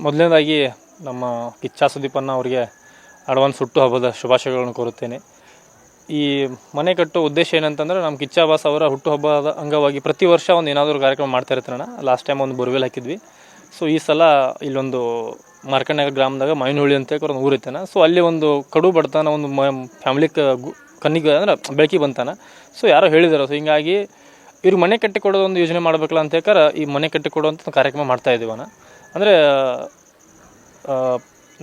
ಮೊದಲನೇದಾಗಿ ನಮ್ಮ ಕಿಚ್ಚ ಸುದೀಪಣ್ಣ ಅವರಿಗೆ ಅಡ್ವಾನ್ಸ್ ಹುಟ್ಟುಹಬ್ಬದ ಶುಭಾಶಯಗಳನ್ನು ಕೋರುತ್ತೇನೆ. ಈ ಮನೆ ಕಟ್ಟೋ ಉದ್ದೇಶ ಏನಂತಂದರೆ, ನಮ್ಮ ಕಿಚ್ಚ ಬಾಸ್ ಅವರ ಹುಟ್ಟುಹಬ್ಬದ ಅಂಗವಾಗಿ ಪ್ರತಿ ವರ್ಷ ಒಂದು ಏನಾದರೂ ಕಾರ್ಯಕ್ರಮ ಮಾಡ್ತಾ ಇರ್ತಾರಣ್ಣ. ಲಾಸ್ಟ್ ಟೈಮ್ ಒಂದು ಬೋರ್ವೆಲ್ ಹಾಕಿದ್ವಿ. ಸೊ ಈ ಸಲ ಇಲ್ಲೊಂದು ಮಾರ್ಕಂಡ್ನಗರ ಗ್ರಾಮದಾಗ ಮೈನಹಳ್ಳಿ ಅಂತ ಒಂದು ಊರಿತ್ತಾನ. ಸೊ ಅಲ್ಲಿ ಒಂದು ಕಡು ಬಡತನ ಒಂದು ಫ್ಯಾಮಿಲಿ ಕಣ್ಣಿಗೆ ಅಂದ್ರೆ ಬೆಳಕಿಗೆ ಬಂತಾನ. ಸೊ ಯಾರೋ ಹೇಳಿದಾರೆ. ಸೊ ಹಿಂಗಾಗಿ ಇವ್ರಿಗೆ ಮನೆ ಕಟ್ಟಿಕೊಡೋದು ಒಂದು ಯೋಜನೆ ಮಾಡಬೇಕಲ್ಲ ಅಂತ ಹೇಳ್ಕಾರ ಈ ಮನೆ ಕಟ್ಟಿಕೊಡುವಂಥ ಕಾರ್ಯಕ್ರಮ ಮಾಡ್ತಾ ಇದ್ದೀವಣ್ಣ. ಅಂದರೆ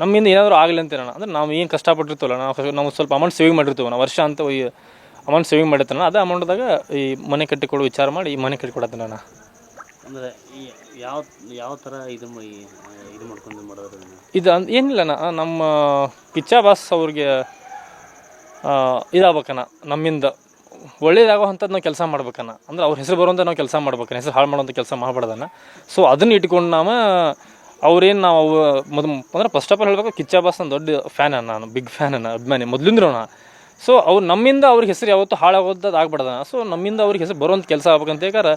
ನಮ್ಮಿಂದ ಏನಾದರೂ ಆಗಲಿ ಅಂತೇನಣ್ಣ. ಅಂದರೆ ನಾವು ಏನು ಕಷ್ಟಪಟ್ಟಿರ್ತೀವಲ್ಲ, ನಾವು ಸ್ವಲ್ಪ ಅಮೌಂಟ್ ಸೇವಿಂಗ್ ಮಾಡಿರ್ತೀವಣ್ಣ. ವರ್ಷ ಅಂತ ಅಮೌಂಟ್ ಸೇವಿಂಗ್ ಮಾಡಿರ್ತಾನ. ಅದೇ ಅಮೌಂಟ್ದಾಗ ಈ ಮನೆ ಕಟ್ಟಿಕೊಡೋ ವಿಚಾರ ಮಾಡಿ ಈ ಮನೆ ಕಟ್ಟಿಕೊಡತ್ತಣ್ಣ. ಅಂದರೆ ಯಾವ ಯಾವ ಥರ ಇದು ಮಾಡ್ಕೊಂಡು ಮಾಡೋದು ಇದು ಏನಿಲ್ಲಣ್ಣ, ನಮ್ಮ ಕಿಚ್ಚ ಬಾಸ್ ಅವ್ರಿಗೆ ಇದಾಗಬೇಕಣ್ಣ. ನಮ್ಮಿಂದ ಒಳ್ಳೇದಾಗುವಂಥದ್ದು ನಾವು ಕೆಲಸ ಮಾಡ್ಬೇಕಣ್ಣ. ಅಂದ್ರೆ ಅವ್ರ ಹೆಸರು ಬರುವಂಥ ನಾವು ಕೆಲಸ ಮಾಡ್ಬೇಕಣ್ಣ. ಹೆಸರು ಹಾಳು ಮಾಡುವಂಥ ಕೆಲಸ ಮಾಡಬಾರ್ದಣ್ಣ. ಸೊ ಅದನ್ನ ಇಟ್ಕೊಂಡು ನಾವು ಅವ್ರೇನು ನಾವು ಅಂದ್ರೆ ಫಸ್ಟ್ ಆಫ್ ಆಲ್ ಹೇಳಬೇಕು, ಕಿಚ್ಚ ಬಾಸ್ ನನ್ನ ದೊಡ್ಡ ಫ್ಯಾನ್ ಅಣ್ಣ. ನಾನು ಬಿಗ್ ಫ್ಯಾನ್ ಅಣ್ಣ, ಅಭಿಮಾನಿ ಮೊದಲಿಂದ್ರಣ. ಸೊ ಅವ್ರು ನಮ್ಮಿಂದ ಅವ್ರಿಗೆ ಹೆಸರು ಯಾವತ್ತೂ ಹಾಳಾಗೋದು ಆಗ್ಬಾರ್ದಣ್ಣ. ಸೊ ನಮ್ಮಿಂದ ಅವ್ರಿಗೆ ಹೆಸರು ಬರುವಂಥ ಕೆಲಸ ಆಗ್ಬೇಕಂತ ಹೇಳ್ಕಾರ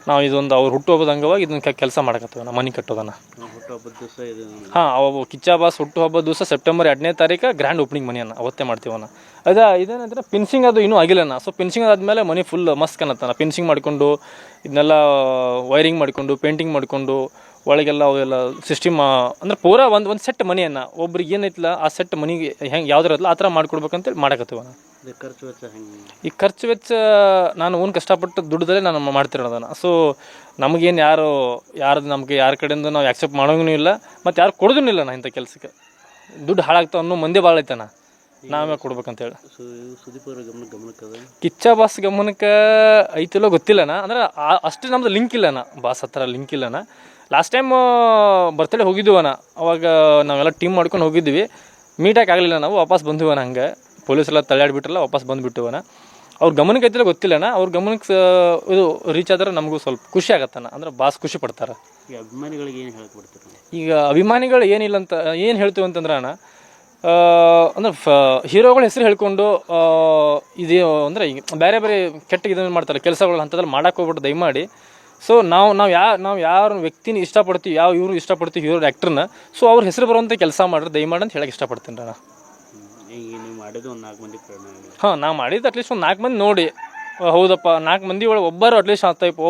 ನಾವು ಇದೊಂದು ಅವ್ರು ಹುಟ್ಟುಹಬ್ಬದ ಅಂಗವಾಗಿ ಇದನ್ನ ಕೆಲಸ ಮಾಡಕತ್ತೀವಣ್ಣ, ಮನೆ ಕಟ್ಟೋದನ್ನ. ಹುಟ್ಟುಹಬ್ಬದ ದಿವಸ ಇದು ಅವು ಕಿಚ್ಚ ಬಾಸ್ ಹುಟ್ಟುಹಬ್ಬದ ದಿವಸ ಸೆಪ್ಟೆಂಬರ್ 2ನೇ ತಾರೀಕು ಗ್ರ್ಯಾಂಡ್ ಓಪನಿಂಗ್ ಮನೆಯನ್ನ ಅವತ್ತೇ ಮಾಡ್ತೀವಣ್ಣ. ಇದೇನಂದ್ರೆ ಫಿನಿಶಿಂಗ್ ಅದು ಇನ್ನೂ ಆಗಿಲ್ಲಣ್ಣ. ಸೊ ಫಿನಿಶಿಂಗ್ ಆದಮೇಲೆ ಮನೆ ಫುಲ್ ಮಸ್ತ್ ಕಾಣತ್ತಾನ. ಫಿನಿಶಿಂಗ್ ಮಾಡಿಕೊಂಡು ಇದನ್ನೆಲ್ಲ ವೈರಿಂಗ್ ಮಾಡಿಕೊಂಡು ಪೇಂಟಿಂಗ್ ಮಾಡಿಕೊಂಡು ಒಳಗೆಲ್ಲ ಅವೆಲ್ಲ ಸಿಸ್ಟಮ್ ಅಂದ್ರೆ ಪೂರಾ ಒಂದು ಸೆಟ್ ಮನೆಯನ್ನು ಒಬ್ರಿಗೆ ಏನೈತಿಲ್ಲ ಆ ಸೆಟ್ ಮನೆಗೆ ಹೆಂಗೆ ಯಾವ್ದಾರ ಇರಲ್ಲ ಆ ಥರ ಮಾಡ್ಕೊಡ್ಬೇಕಂತೇಳಿ ಮಾಡಕತ್ತೀವಣ್ಣ. ಖರ್ಚು ವೆಚ್ಚ ಹೆಂಗೆ? ಈ ಖರ್ಚು ವೆಚ್ಚ ನಾನು ಓನ್ ಕಷ್ಟಪಟ್ಟು ದುಡ್ಡದಲ್ಲೇ ನಾನು ಮಾಡ್ತಿರೋದನ್ನು. ಸೊ ನಮಗೇನು ಯಾರ್ದು ನಮಗೆ ಯಾರ ಕಡೆಯಿಂದ ನಾವು ಆ್ಯಕ್ಸೆಪ್ಟ್ ಮಾಡೋಂಗೂ ಇಲ್ಲ, ಮತ್ತು ಯಾರು ಕೊಡೋದೂ ಇಲ್ಲ ನಾ ಇಂಥ ಕೆಲಸಕ್ಕೆ. ದುಡ್ಡು ಹಾಳಾಗ್ತಾವ ಅನ್ನೋ ಮಂದಿ ಭಾಳ ಐತಣ್ಣ, ನಾವೇ ಕೊಡ್ಬೇಕಂತೇಳಿ. ಸುದೀಪ್ ಅವ್ರ ಗಮನಕ್ಕೆ ಕಿಚ್ಚ ಬಾಸ್ ಗಮನಕ್ಕೆ ಐತಿಲ್ಲೋ ಗೊತ್ತಿಲ್ಲಣ್ಣ. ಅಂದ್ರೆ ಅಷ್ಟು ನಮ್ದು ಲಿಂಕ್ ಇಲ್ಲಣ್ಣ, ಬಾಸ್ ಹತ್ರ ಲಿಂಕ್ ಇಲ್ಲಣ್ಣ. ಲಾಸ್ಟ್ ಟೈಮ್ ಬರ್ತಡೇ ಹೋಗಿದ್ದೀವಣ್ಣ. ಅವಾಗ ನಾವೆಲ್ಲ ಟೀಮ್ ಮಾಡ್ಕೊಂಡು ಹೋಗಿದ್ವಿ. ಮೀಟಾಗಿ ಆಗಲಿಲ್ಲ, ನಾವು ವಾಪಸ್ ಬಂದಿವಣ್ಣ. ಹಂಗೆ ಪೊಲೀಸೆಲ್ಲ ತಳ್ಳಾಡ್ಬಿಟ್ರಲ್ಲ, ವಾಪಸ್ ಬಂದುಬಿಟ್ಟಿವಣ್ಣ. ಅವ್ರ ಗಮನಕ್ಕೆ ಐತಿಲ್ಲ ಗೊತ್ತಿಲ್ಲಣ್ಣ. ಅವ್ರ ಗಮನಕ್ಕೆ ಇದು ರೀಚ್ ಆದ್ರೆ ನಮಗೂ ಸ್ವಲ್ಪ ಖುಷಿ ಆಗತ್ತಣ್ಣ. ಅಂದ್ರೆ ಬಾಸ್ ಖುಷಿ ಪಡ್ತಾರೆ. ಈಗ ಅಭಿಮಾನಿಗಳಿಗೆ ಏನು ಹೇಳ್ಕೊಡ್ತಾರೆ? ಈಗ ಅಭಿಮಾನಿಗಳು ಏನಿಲ್ಲ ಅಂತ ಏನು ಹೇಳ್ತೀವಿ ಅಂತಂದ್ರೆ ಅಣ್ಣ, ಅಂದ್ರೆ ಹೀರೋಗಳ ಹೆಸರು ಹೇಳ್ಕೊಂಡು ಇದು ಅಂದರೆ ಈಗ ಬೇರೆ ಬೇರೆ ಕೆಟ್ಟ ಇದನ್ನು ಮಾಡ್ತಾರೆ ಕೆಲಸಗಳು ಅಂಥದ್ರಲ್ಲಿ ಮಾಡೋಕೆ ಹೋಗ್ಬಿಟ್ಟು ದಯಮಾಡಿ. ಸೊ ನಾವು ಯಾರು ವ್ಯಕ್ತಿನ ಇಷ್ಟಪಡ್ತೀವಿ, ಇವರು ಇಷ್ಟಪಡ್ತೀವಿ ಹೀರೋ ಆ್ಯಕ್ಟ್ರನ್ನ, ಸೊ ಅವ್ರ ಹೆಸರು ಬರುವಂಥ ಕೆಲಸ ಮಾಡ್ರಿ ದಯಮಾಡಿ ಅಂತ ಹೇಳಕ್ಕೆ ಇಷ್ಟಪಡ್ತೀನಿ ಅಣ್ಣ. ಈಗ ನೀವು ಮಾಡಿದ್ದು ಒಂದು 4 ಮಂದಿ ಪ್ರೇರಣೆ? ನಾವು ಮಾಡಿದ್ದು ಅಟ್ಲೀಸ್ಟ್ ಒಂದು 4 ಮಂದಿ ನೋಡಿ, ಹೌದಪ್ಪ 4 ಮಂದಿ ಒಳಗೆ ಒಬ್ಬರು ಅಟ್ಲೀಸ್ಟ್ ಟೈಪ್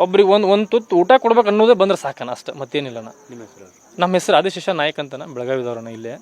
ಒಬ್ರಿಗೆ ಒಂದು ತುತ್ತು ಊಟ ಕೊಡ್ಬೇಕು ಅನ್ನೋದೇ ಬಂದ್ರೆ ಸಾಕಣ್ಣ, ಅಷ್ಟೇ, ಮತ್ತೇನಿಲ್ಲಣ್ಣ. ನಿಮ್ಮ ಹೆಸರು? ನಮ್ಮ ಹೆಸರು ಆದಿಶೇಷ ನಾಯಕ್ ಅಂತಣ್ಣ, ಬೆಳಗಾವಿದವ್ರಣ್ಣ. ಇಲ್ಲೇ